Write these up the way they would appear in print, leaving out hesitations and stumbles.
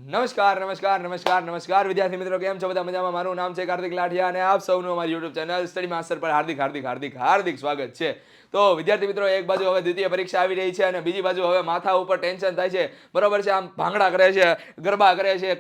નમસ્કાર નમસ્કાર નમસ્કાર નમસ્કાર વિદ્યાર્થી મિત્રો, કેમ છો બધા? મજામાં? મારું નામ છે કાર્તિક લાઠિયા અને આપ સૌનું અમારી યુટ્યુબ ચેનલ સ્ટડી માસ્ટર પર હાર્દિક હાર્દિક હાર્દિક હાર્દિક સ્વાગત છે. તો વિદ્યાર્થી મિત્રો, એક બાજુ હવે દ્વિતીય પરીક્ષા આવી રહી છે અને બીજી બાજુ હવે માથા ઉપર ટેન્શન થાય છે, બરોબર છે. આમ ભાંગડા કરે છે, ગરબા કરે છે,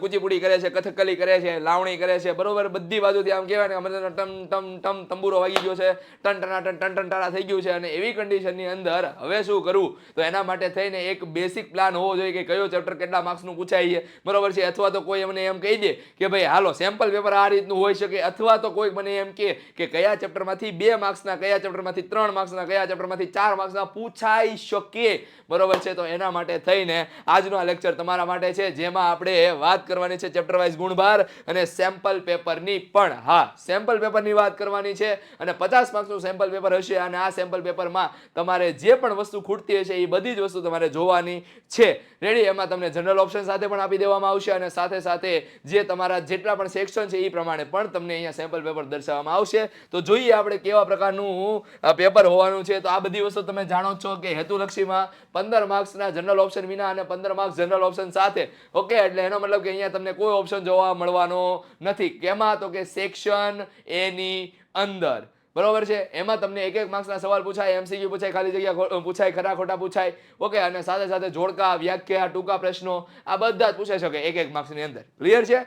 કુચીપુડી કરે છે, કથકલી કરે છે, લાવણી કરે છે, બરોબર. બધી બાજુથી આમ કહેવાય ને અમે ટમ ટમ ટમ તંબુરો વાગી ગયો છે, ટન ટનાટન ટન ટન ટાળા થઈ ગયું છે. અને એવી કન્ડિશનની અંદર હવે શું કરવું, તો એના માટે થઈને એક બેસિક પ્લાન હોવો જોઈએ કે કયો ચેપ્ટર કેટલા માર્ક્સનું પૂછાય છે, બરોબર છે. અથવા તો કોઈ મને એમ કહી દે કે ભાઈ હાલો સેમ્પલ પેપર આ રીતનું હોઈ શકે, અથવા તો કોઈ મને એમ કહે કે કયા ચેપ્ટરમાંથી 2 માર્ક્સના, કયા ચેપ્ટરમાંથી 3 માર્ક્સના, કયા ચેપ્ટરમાંથી 4 માર્ક્સના પૂછાઈ શકે, બરોબર છે. તો એના માટે થઈને આજનો આ લેક્ચર તમારા માટે છે, જેમાં આપણે વાત કરવાની છે ચેપ્ટર વાઇઝ ગુણભાર અને સેમ્પલ પેપરની પણ. હા, સેમ્પલ પેપરની વાત કરવાની છે અને 50 માર્ક્સનું સેમ્પલ પેપર હશે અને આ સેમ્પલ પેપરમાં તમારે જે પણ વસ્તુ ખૂટતી હશે એ બધી જ વસ્તુ તમારે જોવાની છે. રેડી? એમાં તમને જનરલ ઓપ્શન સાથે પણ આપી દેવામાં આવશે અને સાથે સાથે જે તમારા જેટલા પણ સેક્શન છે એ પ્રમાણે પણ તમને અહીંયા સેમ્પલ પેપર દર્શાવવામાં આવશે. તો જોઈએ આપણે કેવા પ્રકારનું પેપર હોવાનું છે. તો આ બધી વસ્તુ તમે જાણો છો કે હેતુલક્ષીમાં 15 માર્ક્સના જનરલ ઓપ્શન વિના અને 15 માર્ક્સ જનરલ ઓપ્શન સાથે. ઓકે, એટલે એનો મતલબ કે અહીંયા તમને કોઈ ઓપ્શન જોવા મળવાનો નથી. કેમાં? તો કે સેક્શન એ ની અંદર, બરોબર છે. એમાં તમને એક માર્ક્સના સવાલ પૂછાય, એમસીક્યુ પૂછાય, ખાલી જગ્યા પૂછાય, ખરા ખોટા પૂછાય. ઓકે, અને સાથે સાથે જોડકા, વ્યાખ્યા, ટૂંકા પ્રશ્નો આ બધા જ પૂછાઈ શકે એક માર્ક્સની અંદર. ક્લિયર છે?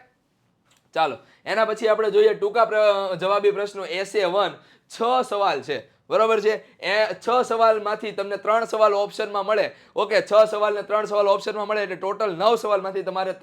ચાલો, એના પછી આપણે જોઈએ ટૂંકા જવાબી પ્રશ્નો. એસે 1 6 સવાલ છે, બરોબર છે. એ 6 સવાલમાંથી તમને 3 સવાલ ઓપ્શનમાં મળે. ઓકે, 6 સવાલ ને 3 સવાલ ઓપ્શનમાં મળે એટલે ટોટલ 9 સવાલમાંથી તમારે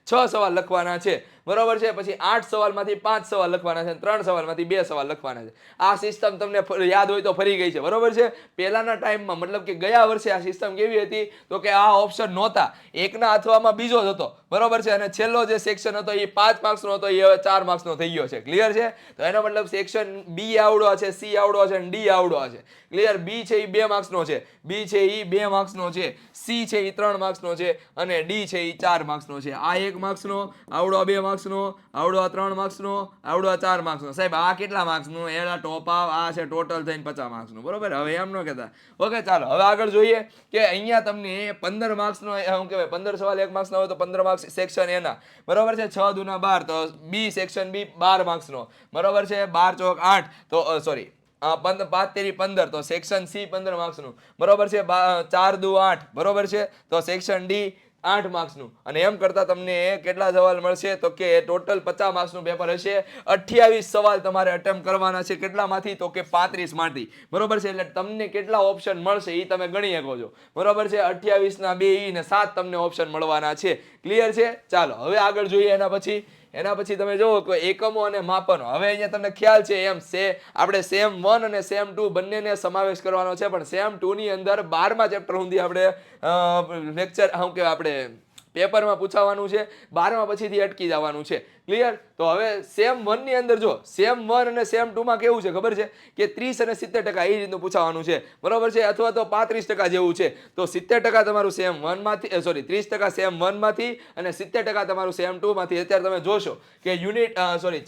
6 સવાલ લખવાના છે, બરોબર છે. પછી 8 સવાલમાંથી 5 સવાલ લખવાના છે, 3 સવાલમાંથી 2 સવાલ લખવાના છે. આ સિસ્ટમ તમને યાદ હોય તો ફરી ગઈ છે, બરોબર છે. પહેલાના ટાઈમમાં મતલબ કે ગયા વર્ષે આ સિસ્ટમ કેવી હતી, તો કે આ ઓપ્શન નહોતા, એકના અથવામાં બીજો જ હતો, બરોબર છે. અને છેલ્લો જે સેક્શન હતો એ 5 માર્ક્સનો હતો, એ હવે 4 માર્ક્સનો થઈ ગયો છે. ક્લિયર છે? તો એનો મતલબ સેક્શન બી આવડો છે, સી આવડો છે અને ડી આવડો છે. ક્લિયર? બી છે એ 2 માર્ક્સનો છે, બી છે એ 2 માર્ક્સનો છે, સી છે એ 3 માર્ક્સનો છે અને ડી છે એ 4 માર્ક્સનો છે. આ 1 માર્ક્સનો, આવડો 2 માર્ક્સનો, આવડો આ 3 માર્ક્સનો, આવડો આ 4 માર્ક્સનો. સાહેબ આ કેટલા માર્ક્સનું? એના ટોપ આ છે ટોટલ થઈને 50 માર્ક્સનું, બરોબર. હવે એમ ન કહેતા. ઓકે, ચાલો હવે આગળ જોઈએ કે અહીંયા તમને 15 માર્ક્સનો શું કહેવાય, 15 સવાલ 1 માર્ક્સના હોય તો 15 માર્ક્સ સેક્શન એના, બરોબર છે. 6 દુના 12 તો બી સેક્શન બી 12 માર્ક્સનો, બરોબર છે. 12 ચોક 8 તો સોરી 5 તેરી 15 તો સેક્શન સી 15 માર્ક્સનું, બરોબર છે. 4 દુ 8, બરોબર છે. તો સેક્શન ડી 8 માર્ક્સનું. અને એમ કરતા તમને કેટલા સવાલ મળશે, તો કે ટોટલ 50 માર્ક્સનું પેપર હશે. 28 સવાલ તમારે અટેમ્પ્ટ કરવાના છે. કેટલામાંથી? તો કે 35 માંથી, બરોબર છે. એટલે તમને કેટલા ઓપ્શન મળશે એ તમે ગણી શકો છો, બરોબર છે. 28 ના 2 ને 7 તમને ઓપ્શન મળવાના છે. ક્લિયર છે? ચાલો હવે આગળ જોઈએ. એના પછી તમે જોવો કે એકમો અને માપનો. હવે અહીંયા તમને ખ્યાલ છે એમ આપણે સેમ 1 અને સેમ 2 બંનેને સમાવેશ કરવાનો છે, પણ સેમ 2 ની અંદર 12મા ચેપ્ટર સુધી આપણે લેક્ચર શું કહેવાય આપણે પેપરમાં પૂછાવાનું છે. 12મા પછીથી અટકી જવાનું છે. ક્લિયર? તો હવે સેમ 1 ની અંદર જો સેમ 1 અને સેમ 2 માં કેવું છે ખબર છે કે 30 અને 70% એ રીતનું પૂછાવાનું છે, બરોબર છે. અથવા તો 35% જેવું છે. તો 70% તમારું સેમ 1 માંથી, સોરી 30% સેમ 1 માંથી અને 70% તમારું સેમ 2 માંથી. અત્યારે તમે જોશો કે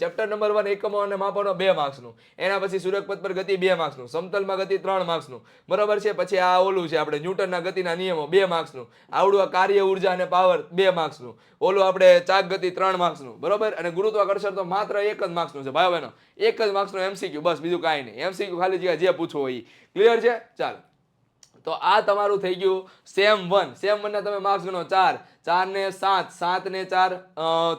ચેપ્ટર નંબર 1 એકમો અને માપનો 2 માર્ક્સનું, એના પછી સુરકપથ પર ગતિ 2 માર્ક્સનું, સમતલમાં ગતિ 3 માર્ક્સનું, બરોબર છે. પછી આ ઓલું છે આપણે ન્યૂટનના ગતિના નિયમો 2 માર્ક્સનું, આવડું આ કાર્ય ઉર્જા અને પાવર 2 માર્ક્સનું, ઓલું આપણે ચાક ગતિ 3 માર્ક્સનું, બરોબર. અને ગુરુત્વાકર્ષણ તો માત્ર 1 જ માર્ક્સનું છે ભાઈ બહેનો, 1 જ માર્ક્સનું એમસીક્યુ, બસ બીજું કાંઈ નહીં. એમસીક્યુ ખાલી જગ્યા જે પૂછવું હોય. ક્લિયર છે? ચાલો, તો આ તમારું થઈ ગયું સેમ 1. સેમ 1 ના તમે માર્ક્સ ગણો 4, 4 ને 7, 7 ને 4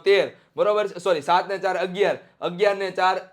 13, બરોબર છે. સોરી 7 ને 4 11, 11 ને 4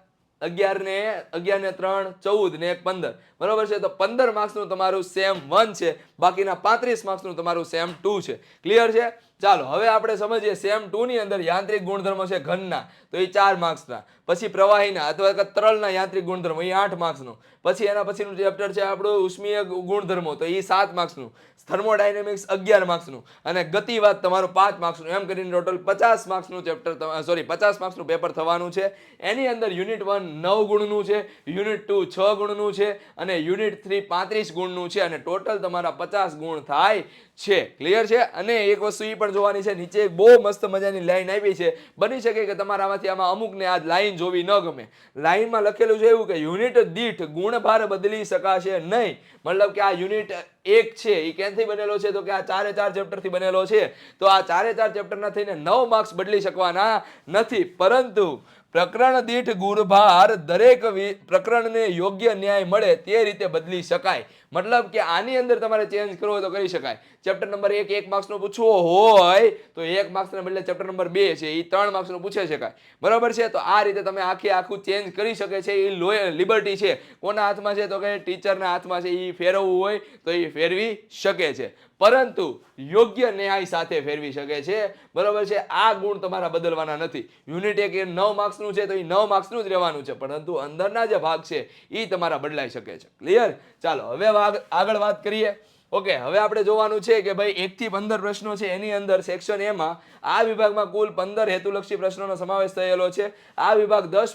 11 ને 3 14 ને 1 15, બરોબર છે. તો 15 માર્ક્સનું તમારું સેમ 1 છે, બાકીના 35 માર્ક્સનું તમારું સેમ 2 છે. ક્લિયર છે? ચાલો હવે આપણે સમજીએ સેમ 2 ની અંદર યાંત્રિક ગુણધર્મો છે ઘનના, તો એ 4 માર્ક્સના. પછી પ્રવાહીના અથવા તરલના યાંત્રિક ગુણધર્મો એ 8 માર્ક્સનું. પછી એના પછીનું ચેપ્ટર છે આપણું ઉષ્મીય ગુણધર્મો, તો એ 7 માર્ક્સનું. થર્મોડાયનેમિક્સ 11 માર્ક્સનું અને ગતિવાદ તમારું 5 માર્ક્સનું. એમ કરીને ટોટલ 50 માર્ક્સનું ચેપ્ટર 50 માર્ક્સનું પેપર થવાનું છે. એની અંદર યુનિટ 1 9 ગુણનું છે, યુનિટ 2 6 ગુણનું છે અને યુનિટ 3 35 ગુણનું છે અને ટોટલ તમારા 50 ગુણ થાય છે. ક્લિયર છે? અને એક વસ્તુ એ પણ જોવાની છે, નીચે બહુ મસ્ત મજાની લાઈન આપી છે. બની શકે કે તમારામાંથી આમાં અમુકને આ લાઈન જોવી ન ગમે. લાઈનમાં લખેલું છે એવું કે યુનિટ દીઠ ગુણભાર બદલી શકાશે નહીં. મતલબ કે આ યુનિટ 1 છે એ ક્યાંથી બનેલો છે? તો કે આ 4 ચેપ્ટરથી બનેલો છે. તો આ 4 ચેપ્ટરના થઈને 9 માર્ક્સ બદલી શકવાના નથી, પરંતુ પ્રકરણ દીઠ ગુણભાર દરેક પ્રકરણને યોગ્ય ન્યાય મળે તે રીતે બદલી શકાય. મતલબ કે આની અંદર તમારે ચેન્જ કરવો હોય તો કરી શકાય. ચેપ્ટર નંબર 1 માર્ક્સનો પૂછવો હોય તો 1 માર્ક્સને બદલે ચેપ્ટર નંબર 2 છે એ 3 માર્ક્સનો પૂછે શકાય. બરાબર છે? તો આ રીતે તમે આખું ચેન્જ કરી શકે છે. એ લિબર્ટી છે કોના હાથમાં છે? તો કે ટીચરના હાથમાં છે. એ ફેરવવું હોય તો એ ફેરવી શકે છે, પરંતુ યોગ્ય ન્યાય સાથે ફેરવી શકે છે. બરાબર છે? આ ગુણ તમારા બદલવાના નથી. યુનિટ 1 એ 9 માર્ક્સનું છે તો એ 9 માર્ક્સનું જ રહેવાનું છે, પરંતુ અંદરના જે ભાગ છે એ તમારા બદલાઈ શકે છે. ક્લિયર? ચાલો હવે આગળ વાત કરીએ. ઓકે, હવે આપણે જોવાનું છે કે ભાઈ 1 થી 15 પ્રશ્નો છે એની અંદર સેક્શન એ માં આ વિભાગમાં કુલ 15 હેતુલક્ષી પ્રશ્નોનો સમાવેશ થયેલો છે. આ વિભાગ 10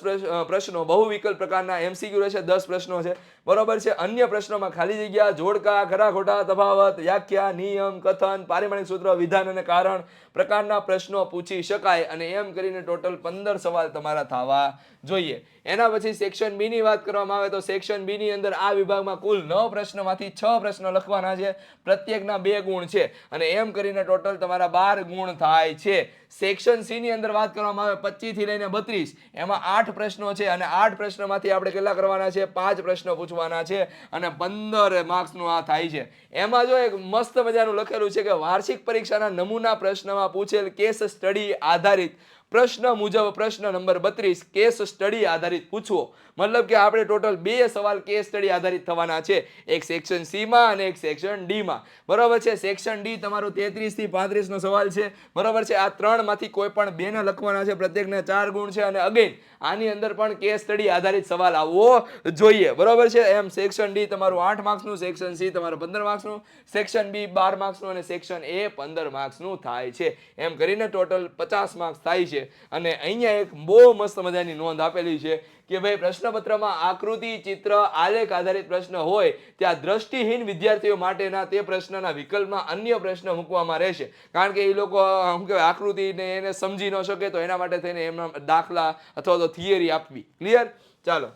પ્રશ્નો બહુ વિકલ્પ પ્રકારના MCQ રહેશે. 10 પ્રશ્નો છે. બરોબર છે? અન્ય પ્રશ્નોમાં ખાલી જગ્યા, જોડકા, ખરા ખોટા, તફાવત, વ્યાખ્યા, નિયમ, કથન, પારિમાણિક સૂત્ર, વિધાન અને કારણ પ્રકારના પ્રશ્નો પૂછી શકાય અને એમ કરીને ટોટલ 15 સવાલ તમારા થવા જોઈએ. એના પછી સેક્શન બી ની વાત કરવામાં આવે તો સેક્શન બી ની અંદર આ વિભાગમાં કુલ 9 પ્રશ્નોમાંથી 6 પ્રશ્નો લખવાના છે. પ્રત્યેકના 2 ગુણ છે અને એમ કરીને ટોટલ તમારા 12 ગુણ થાય છે. સેક્શન સી ની અંદર વાત કરવામાં આવે 25 થી લઈને 32, એમાં 8 પ્રશ્નો છે અને 8 પ્રશ્નોમાંથી આપણે કેટલા કરવાના છે? 5 પ્રશ્નો પૂછવાના છે અને 15 માર્ક્સનું આ થાય છે. એમાં જો એક મસ્ત મજાનું લખેલું છે કે વાર્ષિક પરીક્ષાના નમૂના પ્રશ્નમાં પૂછેલ કેસ સ્ટડી આધારિત પ્રશ્ન મુજબ પ્રશ્ન નંબર 32 કેસ સ્ટડી આધારિત પૂછવો. મતલબ કે આપણે ટોટલ 2 સવાલ કેસ સ્ટડી આધારિત થવાના છે, એક સેક્શન સી માં અને એક સેક્શન ડી માં. બરાબર છે? સેક્શન ડી તમારો 33 થી 35 નો સવાલ છે. બરાબર છે? આ 3 માંથી કોઈ પણ 2 ને લખવાના છે, પ્રત્યેકને 4 ગુણ છે અને અગેન આની અંદર પણ કેસ સ્ટડી આધારિત સવાલ આવવો જોઈએ. બરાબર છે? એમ સેક્શન ડી તમારું 8 માર્ક્સનું, સેક્શન સી તમારું 15 માર્ક્સનું, સેક્શન બી 12 માર્ક્સનું અને સેક્શન એ 15 માર્ક્સનું થાય છે. એમ કરીને ટોટલ 50 માર્ક્સ થાય છે. અને અહીંયા એક બહુ મસ્ત મજાની નોંધ આપેલી છે કે ભાઈ પ્રશ્નપત્રમાં આકૃતિ, ચિત્ર, આલેખ આધારિત પ્રશ્ન હોય ત્યાં દ્રષ્ટિહીન વિદ્યાર્થીઓ માટેના તે પ્રશ્નના વિકલ્પમાં અન્ય પ્રશ્ન મૂકવામાં રહેશે. કારણ કે એ લોકો શું કહેવાય આકૃતિને એને સમજી ન શકે તો એના માટે થઈને એમના દાખલા અથવા તો થિયરી આપવી. ક્લિયર? ચાલો,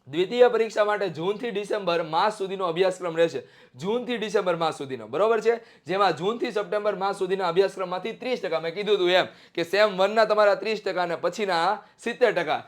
દ્વિતીય પરીક્ષા માટે જૂન થી ડિસેમ્બર માસ સુધીનો અભ્યાસક્રમ રહેશે. જૂન થી ડિસેમ્બર માસ સુધીનો. બરોબર છે? જેમાં જૂન થી સપ્ટેમ્બર માસ સુધીના અભ્યાસક્રમમાંથી 30%, મેં કીધું હતું એમ કે સેમ 1 ના તમારા 30% અને પછીના 70%.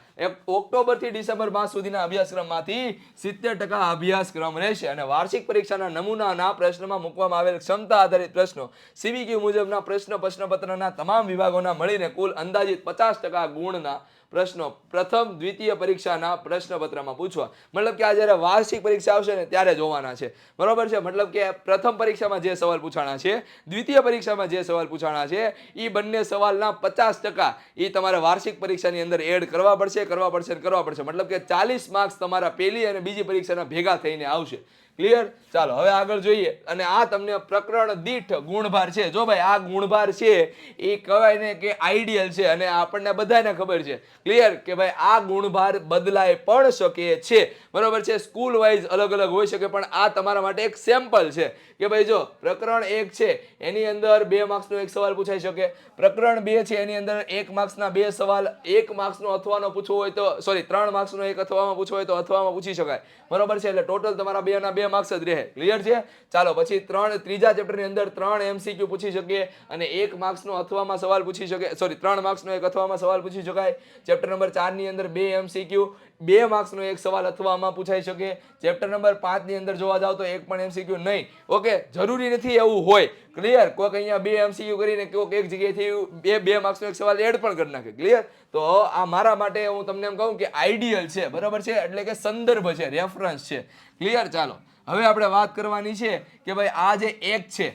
ઓક્ટોબર થી ડિસેમ્બર માસ સુધીના અભ્યાસક્રમમાંથી 70% અભ્યાસક્રમ રહેશે. અને વાર્ષિક પરીક્ષાના નમૂનાના પ્રશ્નમાં મૂકવામાં આવેલ ક્ષમતા આધારિત પ્રશ્નો CBQ મુજબના પ્રશ્નપત્રના તમામ વિભાગોના મળીને કુલ અંદાજિત 50% ગુણના પ્રશ્નો પ્રથમ દ્વિતીય પરીક્ષાના પ્રશ્નપત્રમાં પૂછવા. મતલબ કે આ જ્યારે વાર્ષિક પરીક્ષા આવશે ને ત્યારે જોવાના છે. બરોબર છે? મતલબ કે પ્રથમ પરીક્ષામાં જે સવાલ પૂછાણા છે, દ્વિતીય પરીક્ષામાં જે સવાલ પૂછાણા છે, એ બંને સવાલના 50% એ તમારે વાર્ષિક પરીક્ષાની અંદર એડ કરવા પડશે. મતલબ કે 40 માર્ક્સ તમારા પહેલી અને બીજી પરીક્ષાના ભેગા થઈને આવશે. ક્લિયર? ચાલો હવે આગળ જોઈએ. અને આ તમને પ્રકરણ દીઠ ગુણભાર છે. જો ભાઈ આ ગુણભાર છે એ કહેવાય ને કે આઈડિયલ છે અને આપણને બધાને ખબર છે. ક્લિયર? કે ભાઈ આ ગુણભાર બદલાઈ પણ શકે છે. બરોબર છે? સ્કૂલ વાઇઝ અલગ અલગ હોઈ શકે, પણ આ તમારા માટે એક સેમ્પલ છે કે ભાઈ જો પ્રકરણ 1 છે એની અંદર 2 માર્ક્સનો એક સવાલ પૂછાઈ શકે. પ્રકરણ 2 છે એની અંદર 1 માર્ક્સના 2 સવાલ, 1 માર્ક્સનો અથવાનો પૂછવો હોય તો 3 માર્ક્સનો એક અથવામાં પૂછવો હોય તો અથવામાં પૂછી શકાય. બરોબર છે? એટલે ટોટલ તમારા 2 ના 2 માર્ક્સ જ રહે. ક્લિયર છે? ચાલો, પછી ત્રીજા ચેપ્ટરની અંદર 3 MCQ પૂછી શકીએ અને 1 માર્ક્સનો અથવામાં સવાલ પૂછી શકે. 3 માર્ક્સનો એક અથવામાં સવાલ પૂછી શકાય. ચેપ્ટર નંબર 4 ની અંદર 2 MCQ, 2 માર્ક્સનો એક સવાલ અથવામાં પૂછાઈ શકે. ચેપ્ટર નંબર 5 ની અંદર જોવા જાવ તો એક પણ MCQ નહીં. ઓકે, જરૂરી નથી એવું હોય. ક્લિયર? કોઈક અહીંયા 2 MCQ કરીને કોઈક એક જગ્યાએથી 2 માર્ક્સનો એક સવાલ એડ પણ કરી નાખે. ક્લિયર? તો આ મારા માટે હું તમને એમ કહું કે આઈડિયલ છે. બરાબર છે? એટલે કે સંદર્ભ છે, રેફરન્સ છે. ક્લિયર? ચાલો હવે આપણે વાત કરવાની છે કે ભાઈ આ જે 1 છે,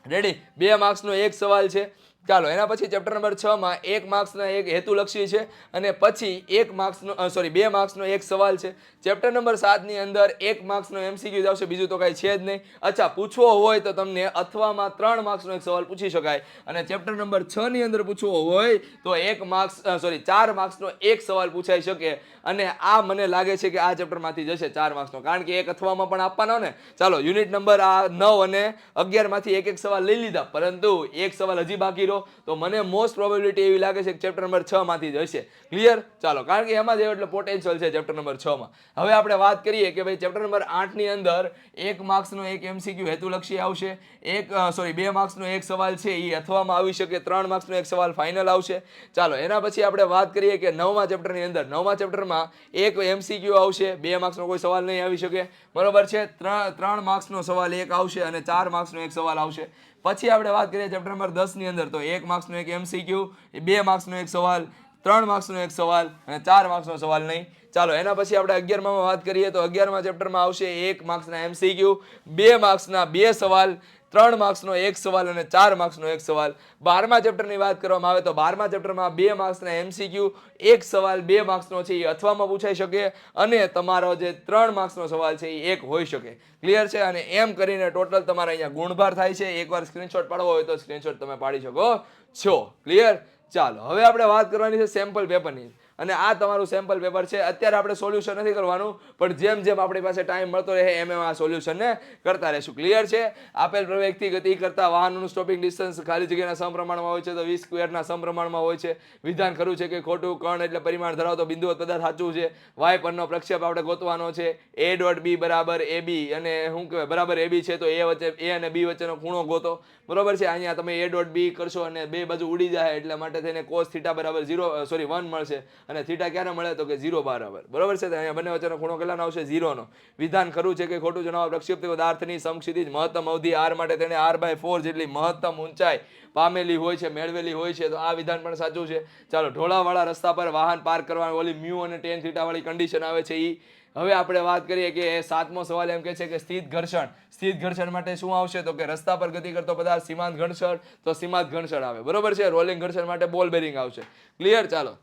રેડી, 2 માર્ક્સનો એક સવાલ છે. ચાલો એના પછી ચેપ્ટર નંબર 6 માં 1 માર્ક્સના એક હેતુલક્ષી છે અને પછી 1 માર્ક્સનો 2 માર્ક્સનો એક સવાલ છે. ચેપ્ટર નંબર 7 ની અંદર 1 માર્ક્સનો MCQ જ આવશે, બીજું તો કાંઈ છે જ નહીં. અચ્છા, પૂછવો હોય તો તમને અથવામાં 3 માર્ક્સનો એક સવાલ પૂછી શકાય અને ચેપ્ટર નંબર 6 ની અંદર પૂછવો હોય તો 4 માર્ક્સનો એક સવાલ પૂછાઈ શકે અને આ મને લાગે છે કે આ ચેપ્ટરમાંથી જશે 4 માર્ક્સનો, કારણ કે એક અથવામાં પણ આપવાનો ને. ચાલો, યુનિટ નંબર 9 અને 11 માંથી એક સવાલ લઈ લીધા, પરંતુ એક સવાલ હજી બાકી રહ્યો, તો મને મોસ્ટ પ્રોબેબિલિટી એવી લાગે છે કે ચેપ્ટર નંબર 6 માંથી જ હશે. ક્લિયર? ચાલો, કારણ કે એમાં જ એટલે પોટેન્શિયલ છે ચેપ્ટર નંબર 6 માં. હવે આપણે વાત કરીએ કે ભાઈ ચેપ્ટર નંબર 8 ની અંદર 1 માર્ક્સનો એક MCQ હેતુલક્ષી આવશે, 2 માર્ક્સનો એક સવાલ છે એ અથવામાં આવી શકે, 3 માર્ક્સનો એક સવાલ ફાઇનલ આવશે. ચાલો, એના પછી આપણે વાત કરીએ કે 9મા ચેપ્ટરની અંદર 9મા ચેપ્ટરમાં એક MCQ આવશે, 2 માર્ક્સનો કોઈ સવાલ નહીં આવી શકે, બરોબર છે. 3 માર્ક્સનો સવાલ એક આવશે અને 4 માર્ક્સનો એક સવાલ આવશે. પછી આપણે વાત કરીએ ચેપ્ટર નંબર 10 ની અંદર તો 1 માર્ક્સનો એક MCQ, 2 માર્ક્સનો એક સવાલ, 3 માર્ક્સનો એક સવાલ અને 4 માર્ક્સનો સવાલ નહીં. ચાલો, એના પછી આપણે 11માં વાત કરીએ તો 11મા ચેપ્ટરમાં આવશે 1 માર્ક્સના MCQ, 2 માર્ક્સના 2 સવાલ, 3 માર્ક્સનો એક સવાલ અને 4 માર્ક્સનો એક સવાલ. 12મા ચેપ્ટરની વાત કરવામાં આવે તો 12મા ચેપ્ટરમાં 2 માર્ક્સના MCQ, એક સવાલ 2 માર્ક્સનો છે એ અથવામાં પૂછાઈ શકે અને તમારો જે 3 માર્ક્સનો સવાલ છે એ એક હોઈ શકે. ક્લિયર છે? અને એમ કરીને ટોટલ તમારે અહીંયા ગુણભાર થાય છે. એકવાર સ્ક્રીનશોટ પાડવો હોય તો સ્ક્રીનશોટ તમે પાડી શકો છો. ક્લિયર? ચાલો, હવે આપણે વાત કરવાની છે સેમ્પલ પેપરની અને આ તમારું સેમ્પલ પેપર છે. અત્યારે આપણે સોલ્યુશન નથી કરવાનું, પણ જેમ જેમ આપણી પાસે ટાઈમ મળતો રહે એમ આ સોલ્યુશનને કરતા રહેશું. ક્લિયર છે? આપેલ પ્રવેગથી ગતિ કરતા વાહનોનું સ્ટોપિંગ ડિસ્ટન્સ ખાલી જગ્યાના સમપ્રમાણમાં હોય છે તો V² સમપ્રમાણમાં હોય છે. વિધાન ખરું છે કે ખોટું? કર્ણ એટલે પરિમાણ ધરાવતો બિંદુવત પદાર્થ સાચું છે. y પરનો પ્રક્ષેપ આપણે ગોતવાનો છે. A.B બરાબર AB અને શું કહેવાય બરાબર AB છે તો A અને B વચ્ચેનો ખૂણો ગોતો. બરોબર છે? અહીંયા તમે A.B કરશો અને બે બાજુ ઉડી જાય એટલે માટે થઈને cos θ બરાબર 1 મળશે અને થીટા ક્યારે મળે તો કે 0 બરાબર. બરોબર છે? અહીંયા બંને વચ્ચેનો ખૂણો કેટલાનો આવશે? 0 નો. વિધાન ખરું છે કે ખોટું? જણાવો. પ્રક્ષેપ્ય પદાર્થની સમક્ષિતિજ મહત્તમ અવધિ r માટે તેને r/4 જેટલી મહત્તમ ઊંચાઈ પામેલી હોય છે, મેળવેલી હોય છે, તો આ વિધાન પણ સાચું છે. ચાલો, ઢોળાવાળા રસ્તા પર વાહન પાર્ક કરવાની ઓલી મ્યુ અને tan θ વાળી કન્ડિશન આવે છે ઈ. હવે આપણે વાત કરીએ કે 7મો સવાલ એમ કહે છે કે સ્થિત ઘર્ષણ માટે શું આવશે તો કે રસ્તા પર ગતિ કરતો પદાર્થ સીમાંત ઘર્ષણ, તો સીમાંત ઘર્ષણ આવે. બરોબર છે? રોલિંગ ઘર્ષણ માટે બોલ બેરિંગ આવશે. ક્લિયર? ચાલો,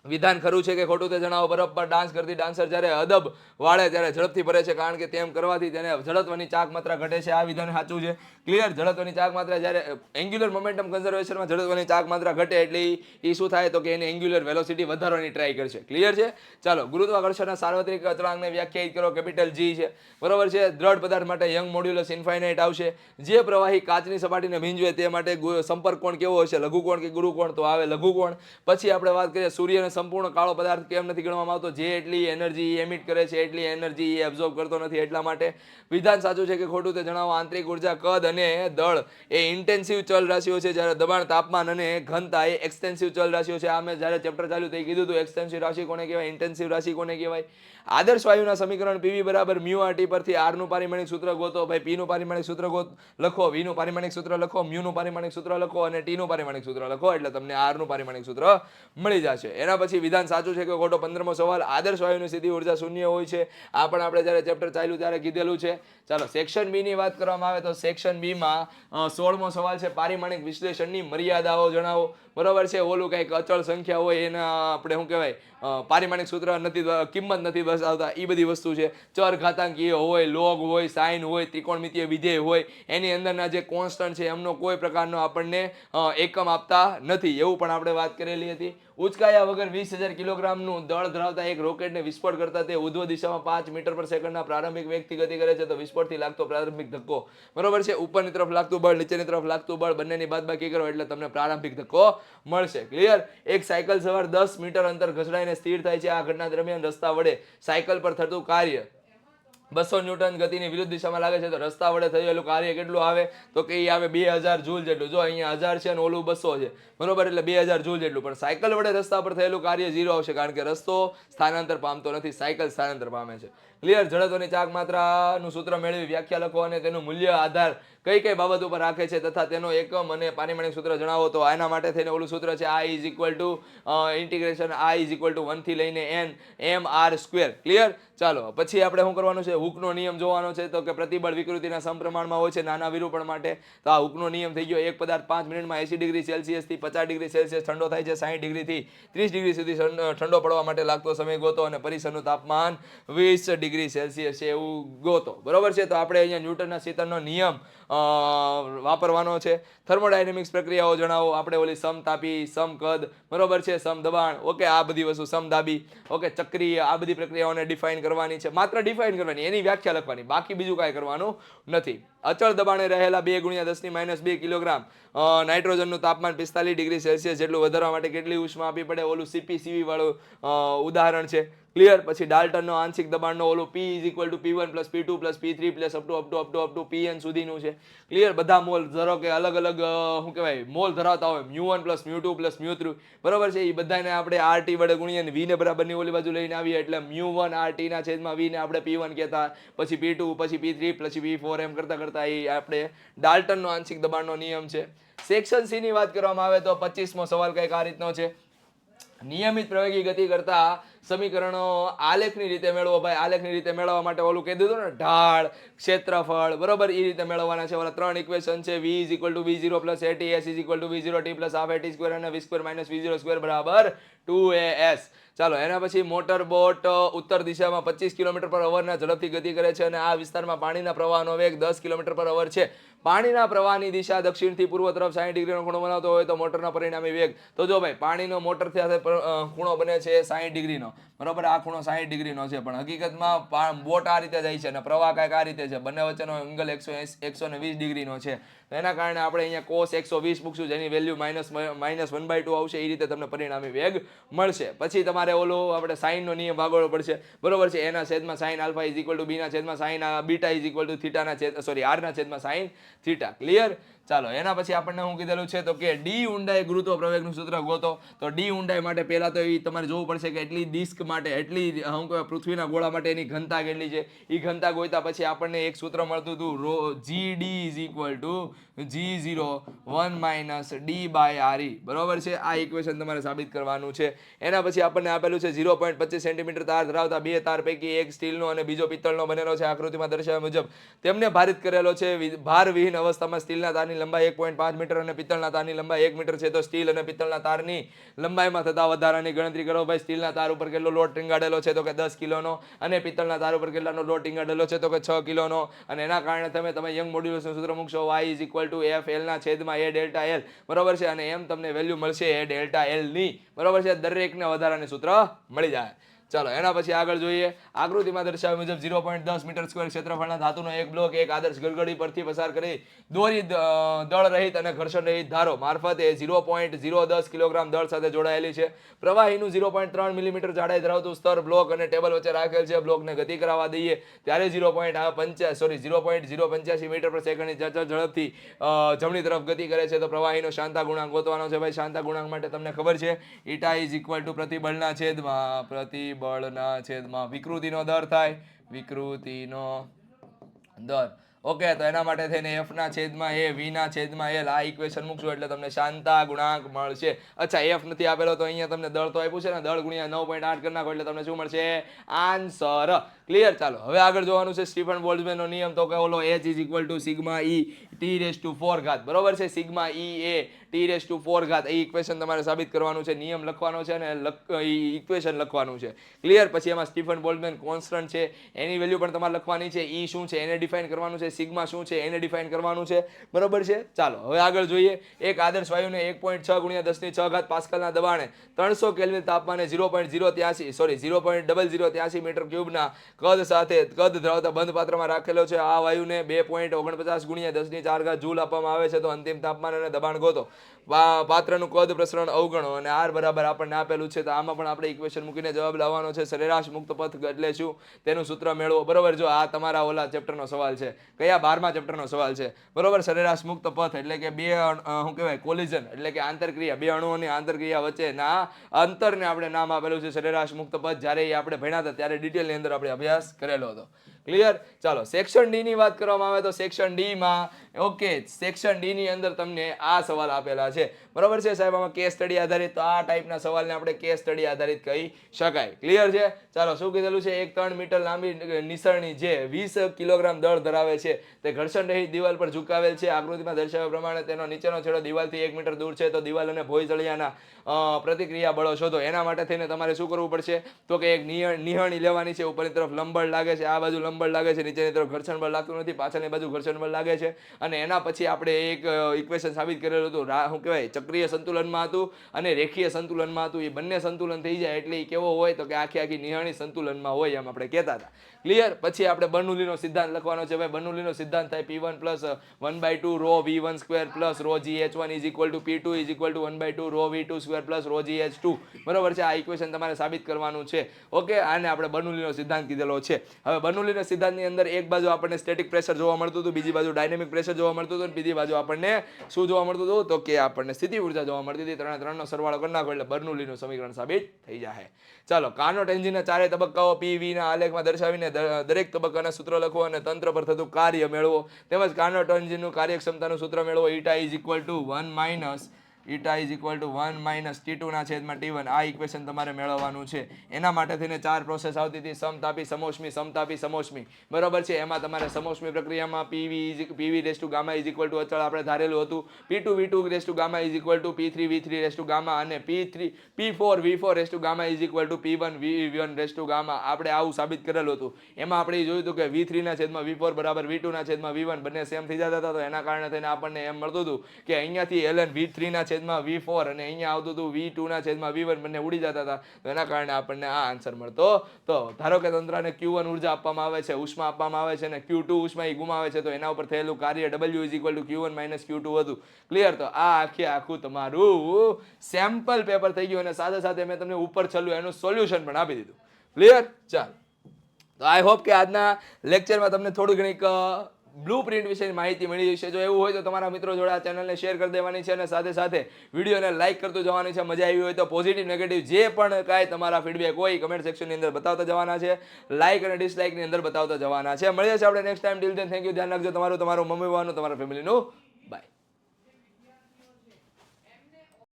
વિધાન ખરું છે કે ખોટું તે જણાવો. બરફ પર ડાન્સ કરતી ડાન્સર જ્યારે અદબ વાળે ત્યારે ઝડપથી ફરે છે, કારણ કે તેમ કરવાથી તેને ઝડપની ચાક માત્રા ઘટે છે. આ વિધાન સાચું છે. ક્લિયર? ઝડપની ચાક માત્રા જ્યારે એન્ગ્યુલર મોમેન્ટમ કન્ઝર્વેશનમાં ઝડપની ચાક માત્રા ઘટે એટલે એ શું થાય તો કે એની એન્ગ્યુલર વેલોસિટી વધારવાની ટ્રાય કરશે. ક્લિયર છે? ચાલો, ગુરુત્વાકર્ષણના સાર્વત્રિક અચળાંકને વ્યાખ્યાયિત કરો. કેપિટલ G છે. બરોબર છે? દ્રઢ પદાર્થ માટે યંગ મોડ્યુલસ ઇન્ફાઇનાઇટ આવશે. જે પ્રવાહી કાચની સપાટીને ભીંજવે તે માટે સંપર્ક કોણ કેવો હશે? લઘુકોણ કે ગુરુકોણ? તો આવે લઘુકોણ. પછી આપણે વાત કરીએ સૂર્યને સંપૂર્ણ કાળો પદાર્થ કેમ નથી ગણવામાં આવતો? જે એટલી એનર્જી એમિટ કરે છે એટલી એનર્જી એબ્ઝોર્બ કરતો નથી એટલા માટે. વિધાન સાચું છે કે ખોટું તે જણાવો. આંતરિક ઉર્જા, કદ અને દળ એ ઇન્ટેન્સિવ ચલ રાશિઓ છે, જ્યારે દબાણ, તાપમાન અને ઘનતા એ એક્સટેન્સિવ ચલ રાશિઓ છે. આ મેં જ્યારે ચેપ્ટર ચાલ્યું તે કીધું હતું એક્સટેન્સિવ રાશિ કોને કહેવાય, ઇન્ટેન્સિવ રાશિ કોને કહેવાય. આદર્શ વાયુના સમીકરણ PV બરાબર μRT પરથી R નું પારિમાણિક સૂત્ર ગોતો. ભાઈ P નું પારિમાણિક સૂત્ર લખો, V નું પારિમાણિક સૂત્ર લખો, μ નું પારિમાણિક સૂત્ર લખો અને T નું પારિમાણિક સૂત્ર લખો એટલે તમને R નું પારિમાણિક સૂત્ર મળી જશે. એના પછી વિધાન સાચું છે કે ખોટો? 15મો સવાલ, આદર્શ વાયુની સીધી ઉર્જા શૂન્ય હોય છે. આ પણ આપણે જ્યારે ચેપ્ટર ચાલ્યું ત્યારે કીધેલું છે. ચાલો, સેક્શન બી ની વાત કરવામાં આવે તો સેક્શન બી માં 16મો સવાલ છે, પારિમાણિક વિશ્લેષણની મર્યાદાઓ જણાવો. બરોબર છે? ઓલું કંઈક અચળ સંખ્યા હોય એના આપણે શું કહેવાય પારિમાણિક સૂત્ર નથી, કિંમત નથી બતાવતા, એ બધી વસ્તુ છે. ચર ઘાતાંકીય હોય, લોગ હોય, સાઇન હોય, ત્રિકોણમિતીય વિધેય હોય, એની અંદરના જે કોન્સ્ટન્ટ છે એમનો કોઈ પ્રકારનો આપણને એકમ આપતા નથી, એવું પણ આપણે વાત કરેલી હતી. ઉચકાયા વગર 20,000 કિલોગ્રામનું દળ ધરાવતા એક રોકેટને વિસ્ફોટ કરતા તે ઉધ્વ દિશામાં 5 મીટર પર સેકન્ડના પ્રારંભિક વેગથી ગતિ કરે છે તો વિસ્ફોટથી લાગતો પ્રારંભિક ધક્કો. બરોબર છે? ઉપરની તરફ લાગતું બળ, નીચેની તરફ લાગતું બળ, બંનેની બાદબાકી કરો એટલે તમને પ્રારંભિક ધક્કો મળશે. ક્લિયર? એક સાયકલ સવાર 10 મીટર અંતર ઘસડાઈને સ્થિર થાય છે. આ ઘટના દરમિયાન રસ્તા વડે સાયકલ પર થતું કાર્ય 200 ન્યૂટન ગતિની વિરુદ્ધ દિશામાં લાગે છે તો રસ્તા વડે થયેલું કાર્ય કેટલું આવે તો કે એ આવે 2000 જૂલ જેટલું. જો અહીંયા 1000 છે અને ઓલું 200 છે, બરોબર, એટલે 2000 જૂલ જેટલું. પણ સાયકલ વડે રસ્તા પર થયેલું કાર્ય 0 આવશે, કારણ કે રસ્તો સ્થાનાંતર પામતો નથી, સાયકલ સ્થાનાંતર પામે છે. ક્લિયર? જડત્વની ચાક માત્રાનું સૂત્ર મેળવી વ્યાખ્યા લખો અને તેનું મૂલ્ય આધાર કઈ કઈ બાબત ઉપર રાખે છે તથા તેનો એકમ અને પારિમાણિક સૂત્ર જણાવો. તો આના માટે થઈને ઓલું સૂત્ર છે I is equal two integration I is equal to 1 થી લઈને n mr સ્ક્વેર. ક્લિયર? ચાલો પછી આપણે શું કરવાનું છે, હુકનો નિયમ જોવાનો છે. તો કે પ્રતિબળ વિકૃતિના સમપ્રમાણમાં હોય છે નાના વિરૂપણ માટે. તો આ હુકનો નિયમ થઈ ગયો. એક પદાર્થ 5 મિનિટમાં 80 ડિગ્રી સેલ્સિયસ થી 50 ડિગ્રી સેલ્સિયસ ઠંડો થાય છે. 60 ડિગ્રી થી 30 ડિગ્રી સુધી ઠંડો પડવા માટે લાગતો સમય ગોતો અને પરિસરનું તાપમાન 20 ડિગ્રી સેલ્સિયસ છે એવું ગોતો. બરોબર છે? તો આપણે અહીંયા ન્યૂટનના શીતળનો નિયમ વાપરવાનો છે. થર્મોડાયનેમિક્સ પ્રક્રિયાઓ જણાવો. આપણે ઓલી સમતાપી, સમકદ, બરોબર છે, સમદબાણ, ઓકે, આ બધી વસ્તુ, સમદાબી, ઓકે, ચક્રીય, આ બધી પ્રક્રિયાઓને ડિફાઇન કરવાની છે. માત્ર ડિફાઇન કરવાની, એની વ્યાખ્યા લખવાની, બાકી બીજું કાંઈ કરવાનું નથી. અચળ દબાણે રહેલા 2 × 10⁻² કિલોગ્રામ નાઇટ્રોજનનું તાપમાન 45 ડિગ્રી સેલ્સિયસ જેટલું વધારવા માટે કેટલી ઉષ્મા આપવી પડે? ઓલું CP/CV વાળું ઉદાહરણ છે. ક્લિયર? પછી ડાલ્ટનનો આંશિક દબાણનો ઓલું P = P1 + P2 + P3 + up to Pn સુધીનું છે. ક્લિયર? બધા મોલ ધારો કે અલગ અલગ શું કહેવાય મોલ ધરાવતા હોય, μ1 + μ2 + μ3, બરોબર છે? એ બધાને આપણે RT વડે ગુણીએ ને V ને બરાબરની ઓલી બાજુ લઈને આવીએ એટલે μ1 RT ના છેદમાં V ને આપણે P1 કહેતા, પછી P2, પછી P3, પછી P4 એમ કરતા કરતા એ આપણે ડાલ્ટનનો આંશિક દબાણનો નિયમ છે. સેક્શન C ની વાત કરવામાં આવે તો 25મો સવાલ કંઈક આ રીતનો છે. નિયમિત પ્રવેગી ગતિ કરતા સમીકરણો આલેખની રીતે મેળવો. ભાઈ આલેખની રીતે મેળવવા માટે ઓલું કહી દીધું ને, ઢાળ, ક્ષેત્રફળ, બરોબર, એ રીતે મેળવવાના છે. ઓલા 3 ઇક્વેશન છે. V = V0 + AT, S = V0t + ½ AT² અને V² - V02 = 2AS. ચાલો એના પછી મોટર બોટ ઉત્તર દિશામાં 25 km/h ના ઝડપથી ગતિ કરે છે અને આ વિસ્તારમાં પાણીના પ્રવાહનો વેગ 10 km/h છે. પાણીના પ્રવાહની દિશા દક્ષિણથી પૂર્વ તરફ 60 ડિગ્રીનો ખૂણો બનાવતો હોય તો મોટરના પરિણામી વેગ. તો જો ભાઈ પાણીનો મોટર સાથે ખૂણો બને છે 60 ડિગ્રીનો, બરોબર? આ ખૂણો 60 ડિગ્રીનો છે, પણ હકીકતમાં બોટ આ રીતે જાય છે અને પ્રવાહ કાંઈક આ રીતે છે. બંને વચ્ચેનો એંગલ 120 ડિગ્રીનો છે. તો એના કારણે આપણે અહીંયા cos 120 મૂકશું, જેની વેલ્યુ -1/2 આવશે. એ રીતે તમને પરિણામી વેગ મળશે. પછી તમારે ઓલો આપણે સાઇન નો નિયમ વાગોળવો પડશે, બરોબર છે? એના છેદમાં sin α = b ના છેદમાં sin β = θ ના છેદ r ના છેદમાં sin θ. ક્લિયર? ચાલો એના પછી આપણને શું કીધેલું છે તો કે ડી ઊંડાઈ ગુરુત્વ પ્રવેગનું સૂત્ર ગોતો. તો ડી ઊંડાઈ માટે પહેલા તો એ તમારે જોવું પડશે કે એટલી ડિસ્ક માટે, એટલી શું કહેવાય પૃથ્વીના ગોળા માટે એની ઘનતા કેટલી છે. એ ઘનતા ગોત્યા પછી આપણને એક સૂત્ર મળતું હતું, GD = G01 - D/RE, બરોબર છે? આ ઇક્વેશન તમારે સાબિત કરવાનું છે. એના પછી આપણને આપેલું છે 0.25 સેન્ટીમીટર તાર ધરાવતા 2 તાર પૈકી એક સ્ટીલનો અને બીજો પિત્તળનો બનેલો છે. આકૃતિમાં દર્શાવ્યા મુજબ તેમને ભારિત કરેલો છે. ભારવિહીન અવસ્થામાં સ્ટીલના તારની લંબાઈ 1.5 મીટર અને પિત્તળના તારની લંબાઈ 1 મીટર છે. તો સ્ટીલ અને પિત્તળના તારની લંબાઈમાં થતા વધારાની ગણતરી કરો. ભાઈ સ્ટીલના તાર ઉપર કેટલો લોડ ટીંગાડેલો છે તો કે 10 કિલોનો, અને પિત્તળના તાર ઉપર કેટલાનો લોડ ટીંગાડેલો છે તો કે 6 કિલોનો. અને એના કારણે તમે યંગ મોડ્યુલસનું સૂત્ર મૂકશો, y = F L / A ∆L, બરોબર છે? અને એમ તમને વેલ્યુ મળશે A ∆L ની, બરોબર છે? દરેકને વધારાની સૂત્ર મળી જાય. ચાલો એના પછી આગળ જોઈએ. આકૃતિમાં દર્શાવ્યા મુજબ 0.10 મીટર સ્ક્વેર ક્ષેત્રફળના ધાતુનો એક બ્લોક એક આદર્શ ગરગડી પરથી પસાર કરી દોરી દળ રહિત અને ઘર્ષણ રહિત ધારો મારફતે 0.010 કિલોગ્રામ દળ સાથે જોડાયેલી છે. પ્રવાહીનું 0.3 મિલીમીટર જાડાઈ ધરાવતું સ્તર બ્લોક અને ટેબલ વચ્ચે રાખેલ છે. બ્લોકને ગતિ કરાવવા દઈએ ત્યારે 0.085 મીટર પર સેકન્ડની ઝડપથી જમણી તરફ ગતિ કરે છે. તો પ્રવાહીનો શાંતા ગુણાંક ગોતવાનો છે. ભાઈ શાંતા ગુણાંક માટે તમને ખબર છે, η = પ્રતિબળના છેદમાં વિકૃતિનો દર થાય, વિકૃતિનો દર. ઓકે, તો એના માટે થઈને F ના છેદમાં A, V ના છેદમાં L, આ ઇક્વેશન મૂકશું એટલે તમને શાંતા ગુણાંક મળશે. અચ્છા, F નથી આપેલો તો અહીંયા તમને દળ તો આપ્યું છે ને, દળ ગુણ્યા 9.8 કરી નાખો એટલે તમને શું મળશે? આન્સર. ક્લિયર? ચાલો હવે આગળ જોવાનું છે સ્ટીફન બોલ્ટ્ઝમેનનો નિયમ. તો કે ઓલો H = σ e T⁴, બરોબર છે? σ e a T⁴ A equation તમારે સાબિત કરવાનું છે. નિયમ લખવાનો છે અને ઇક્વેશન લખવાનું છે. ક્લિયર? પછી એમાં સ્ટીફન બોલ્ટ્ઝમેન કોન્સ્ટન્ટ છે, એની વેલ્યુ પણ તમારે લખવાની છે. E શું છે એને ડિફાઇન કરવાનું છે, સિગ્મા શું છે એને ડિફાઇન કરવાનું છે, બરોબર છે? ચાલો હવે આગળ જોઈએ. એક આદર્શ વાયુને 1.6 × 10⁶ પાસ્કલના દબાણે 300 કેલ્વિન તાપમાને 0.083 મીટર ક્યુબના કદ સાથે કદ ધરાવતા બંધ પાત્રમાં રાખેલો છે. આ વાયુને 2.49 × 10⁴ જૂલ આપવામાં આવે છે. તો અંતિમ તાપમાન અને દબાણ ગોતો. પાત્રનું કદ પ્રસરણ અવગણો અને R બરાબર આપણને આપેલું છે. તો આમાં પણ આપણે ઇક્વેશન મૂકીને જવાબ લાવવાનો છે. સરેરાશ મુક્ત પથ એટલે શું તેનું સૂત્ર મેળવો, બરોબર? જો આ તમારા ઓલા ચેપ્ટરનો સવાલ છે. કયા 12મા ચેપ્ટરનો સવાલ છે બરોબર. સરેરાશ મુક્ત પથ એટલે કે બે શું કહેવાય કોલિઝન એટલે કે આંતરક્રિયા, બે અણુઓની આંતરક્રિયા વચ્ચેના અંતરને આપણે નામ આપેલું છે સરેરાશ મુક્ત પથ. જ્યારે એ આપણે ભણ્યા હતા ત્યારે ડિટેલની અંદર આપણે અભ્યાસ કરેલો હતો. ક્લિયર. ચાલો સેક્શન ડી ની વાત કરવામાં આવે તો સેક્શન ડી માં ઓકે સેક્શન ડી ની અંદર તમને આ સવાલ આપેલા છે બરોબર છે સાહેબ. આમાં કેસ સ્ટડી આધારિત, તો આ ટાઈપના સવાલને આપણે કેસ સ્ટડી આધારિત કહી શકાય. ક્લિયર છે. ચાલો શું કીધેલું છે, એક 3 મીટર લાંબી નિસરણી જે 20 કિલોગ્રામ દળ ધરાવે છે તે ઘર્ષણ રહિત દિવાલ પર ઝુકાવેલ છે. આકૃતિમાં દર્શાવ્યા પ્રમાણે તેનો નીચેનો છેડો દિવાલથી 1 મીટર દૂર છે. તો દિવાલ અને ભોંય તળિયાના પ્રતિક્રિયા બળો શોધો. એના માટે થઈને તમારે શું કરવું પડશે, તો કે એક નિહણી લેવાની છે. ઉપરની તરફ લંબબળ લાગે છે, આ બાજુ લંબબળ લાગે છે, નીચેની તરફ ઘર્ષણ બળ લાગતું નથી, પાછળની બાજુ ઘર્ષણ બળ લાગે છે. અને એના પછી આપણે એક ઇક્વેશન સાબિત કરેલું હતું, શું કહેવાય ચક્રીય સંતુલનમાં હતું અને રેખીય સંતુલનમાં હતું. એ બંને સંતુલન થઈ જાય એટલે એ કેવો હોય, તો કે આખી નિહણી સંતુલનમાં હોય એમ આપણે કહેતા હતા. ક્લિયર. પછી આપણે બર્નૌલીનો સિદ્ધાંત લખવાનો છે. ભાઈ બર્નૌલીનો સિદ્ધાંત થાય P1 plus 1/2 rho V1 square plus rho GH1 is equal to P2 is equal to 1/2 rho V2 square plus rho GH2 બરોબર છે. આ ઇક્વેશન તમારે સાબિત કરવાનું છે. ઓકે, આને આપણે બર્નૌલીનો સિદ્ધાંત કીધેલો છે. હવે બર્નૌલીના સિદ્ધાંતની અંદર એક બાજુ આપણને સ્ટેટિક પ્રેશર જોવા મળતું હતું, બીજી બાજુ ડાયનેમિક પ્રેશર જોવા મળતું હતું, અને બીજી બાજુ આપણને શું જોવા મળતું હતું, તો કે આપણને સ્થિતિ ઊર્જા જોવા મળતી હતી. ત્રણનો સરવાળો કરી નાખો એટલે બર્નૌલીનું સમીકરણ સાબિત થઈ જાય. ચાલો કાર્નોટ એન્જિનના ચારે તબક્કાઓ PV ના આલેખમાં દર્શાવીને દરેક તબક્કાના સૂત્ર લખો અને તંત્ર પર થતું કાર્ય મેળવો. તેમજ કાર્નોટ એન્જિનનું કાર્યક્ષમતાનું સૂત્ર મેળવો. Eta is equal to 1 minus T2 ના છેદમાં T1. આ ઇક્વેશન તમારે મેળવવાનું છે. એના માટે થઈને 4 પ્રોસેસ આવતી હતી, સમતાપી, સમોષ્મી, સમતાપી, સમોષ્મી બરોબર છે. એમાં તમારે સમોષ્મી પ્રક્રિયામાં PV raise to gamma is equal two અચળ આપણે ધારેલું હતું. P2 V2 raise to gamma is equal two P3 V3 raise to gamma અને P4 V4 raise to gamma is equal two P1 V1 raise to gamma. આપણે આવું સાબિત કરેલું હતું. એમાં આપણે જોયું હતું કે V3 ના છેદમાં V4 બરાબર V2 ના છેદમાં V1 બંને સેમ થઈ જતા હતા. તો એના કારણે થઈને આપણને એમ મળતું હતું કે અહીંયાથી ln V3 ના છેદમાં V4 અને અહીંયા આવતું હતું V2 ના છેદમાં V1 બંને ઉડી જતા હતા. તો એના કારણે આપણને આ આન્સર મળતો. તો ધારો કે તંત્રને Q1 ઉર્જા આપવામાં આવે છે, ઉષ્મા આપવામાં આવે છે, અને Q2 ઉષ્મા એ ગુમાવે છે. તો એના ઉપર થયેલું કાર્ય W is equal two Q1 minus Q2 હતું. ક્લિયર. તો આ આખું તમારું સેમ્પલ પેપર થઈ ગયું અને સાથે સાથે મેં તમને ઉપર છેલ્લું એનું સોલ્યુશન પણ આપી દીધું. ક્લિયર. ચાલો, તો આઈ હોપ કે આજના લેક્ચરમાં તમને થોડું ઘણીક બ્લુ પ્રિન્ટ વિશેની માહિતી મળી જશે. જો એવું હોય તો તમારા મિત્રો જોડે આ ચેનલને શેર કરી દેવાની છે અને સાથે સાથે વિડીયોને લાઇક કરતું જવાની છે. મજા આવી હોય તો પોઝિટિવ નેગેટિવ જે પણ કાંઈ તમારા ફીડબેક હોય કમેન્ટ સેક્શનની અંદર બતાવતા જવાના છે. લાઇક અને ડિસલાઇકની અંદર બતાવતા જવાના છે. મળીએ છીએ આપણે next time. Till then thank you. ધ્યાન રાખજો તમારું, તમારું મમ્મી પપ્પાનું, તમારા ફેમિલીનું.